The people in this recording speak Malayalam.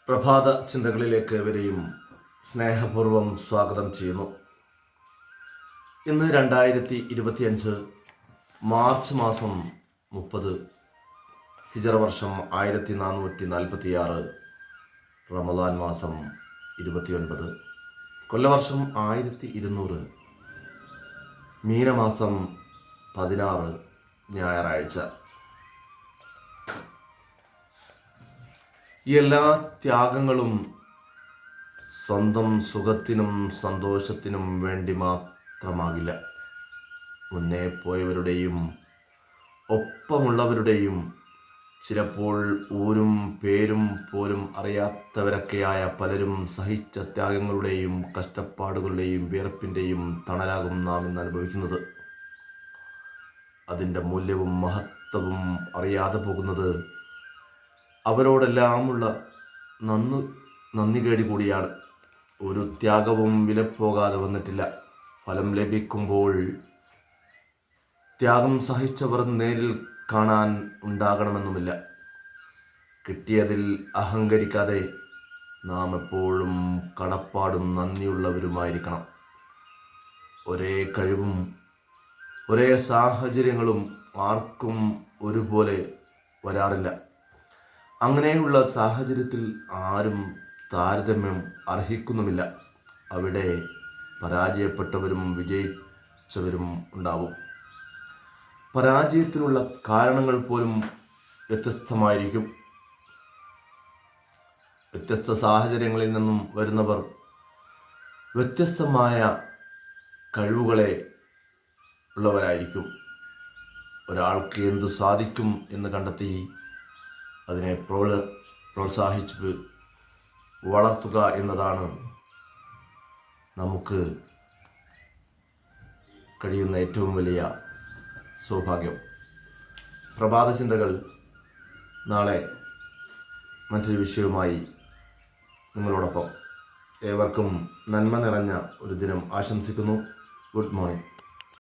പ്രഭാത ചിന്തകളിലേക്ക് ഇവരെയും സ്നേഹപൂർവ്വം സ്വാഗതം ചെയ്യുന്നു. ഇന്ന് 2025 മാർച്ച് മാസം 30 ഹിജറ വർഷം 1446, റമദാൻ മാസം 29, കൊല്ലവർഷം 1200, മീനമാസം 16, ഞായറാഴ്ച. ഈ എല്ലാ ത്യാഗങ്ങളും സ്വന്തം സുഖത്തിനും സന്തോഷത്തിനും വേണ്ടി മാത്രമാകില്ല. മുന്നേ പോയവരുടെയും ഒപ്പമുള്ളവരുടെയും ചിലപ്പോൾ ഊരും പേരും പോലും അറിയാത്തവരൊക്കെയായ പലരും സഹിച്ച ത്യാഗങ്ങളുടെയും കഷ്ടപ്പാടുകളുടെയും വിയർപ്പിൻ്റെയും തണലാകും നാം ഇന്ന് അനുഭവിക്കുന്നത്. അതിൻ്റെ മൂല്യവും മഹത്വവും അറിയാതെ പോകുന്നത് അവരോടെല്ലാമുള്ള നന്ദികേട് കൂടിയാണ്. ഒരു ത്യാഗവും വിലപ്പോകാതെ വന്നിട്ടില്ല. ഫലം ലഭിക്കുമ്പോൾ ത്യാഗം സഹിച്ചവർ നേരിൽ കാണാൻ ഉണ്ടാകണമെന്നുമില്ല. കിട്ടിയതിൽ അഹങ്കരിക്കാതെ നാം എപ്പോഴും കടപ്പാടും നന്ദിയുള്ളവരുമായിരിക്കണം. ഒരേ കഴിവും ഒരേ സാഹചര്യങ്ങളും ആർക്കും ഒരുപോലെ വരാറില്ല. അങ്ങനെയുള്ള സാഹചര്യത്തിൽ ആരും താരതമ്യം അർഹിക്കുന്നുമില്ല. അവിടെ പരാജയപ്പെട്ടവരും വിജയിച്ചവരും ഉണ്ടാവും. പരാജയത്തിനുള്ള കാരണങ്ങൾ പോലും വ്യത്യസ്തമായിരിക്കും. വ്യത്യസ്ത സാഹചര്യങ്ങളിൽ നിന്നും വരുന്നവർ വ്യത്യസ്തമായ കഴിവുകളെ ഉള്ളവരായിരിക്കും. ഒരാൾക്ക് എന്തു സാധിക്കും എന്ന് കണ്ടെത്തി അതിനെ പ്രോത്സാഹിച്ച് വളർത്തുക എന്നതാണ് നമുക്ക് കഴിയുന്ന ഏറ്റവും വലിയ സൗഭാഗ്യം. പ്രഭാത ചിന്തകൾ നാളെ മറ്റൊരു വിഷയവുമായി നിങ്ങളോടൊപ്പം. ഏവർക്കും നന്മ നിറഞ്ഞ ഒരു ദിനം ആശംസിക്കുന്നു. Good morning.